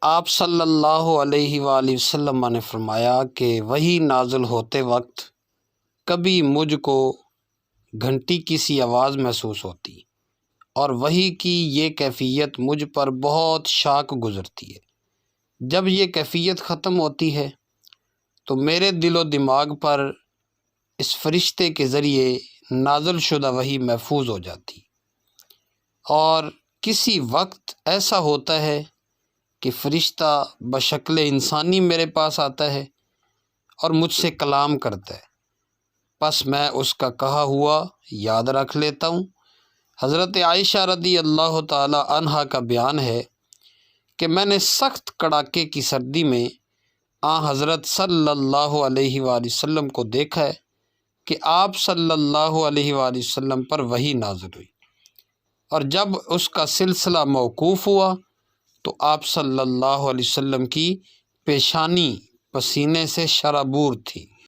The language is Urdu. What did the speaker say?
آپ صلی اللہ علیہ وآلہ وسلم نے فرمایا کہ وحی نازل ہوتے وقت کبھی مجھ کو گھنٹی کی سی آواز محسوس ہوتی اور وحی کی یہ کیفیت مجھ پر بہت شاق گزرتی ہے۔ جب یہ کیفیت ختم ہوتی ہے تو میرے دل و دماغ پر اس فرشتے کے ذریعے نازل شدہ وحی محفوظ ہو جاتی، اور کسی وقت ایسا ہوتا ہے کہ فرشتہ بشکل انسانی میرے پاس آتا ہے اور مجھ سے کلام کرتا ہے، پس میں اس کا کہا ہوا یاد رکھ لیتا ہوں۔ حضرت عائشہ رضی اللہ تعالی عنہا کا بیان ہے کہ میں نے سخت کڑاکے کی سردی میں حضرت صلی اللہ علیہ وآلہ وسلم کو دیکھا ہے کہ آپ صلی اللہ علیہ وآلہ وسلم پر وحی نازل ہوئی، اور جب اس کا سلسلہ موقوف ہوا تو آپ صلی اللہ علیہ وسلم کی پیشانی پسینے سے شرابور تھی۔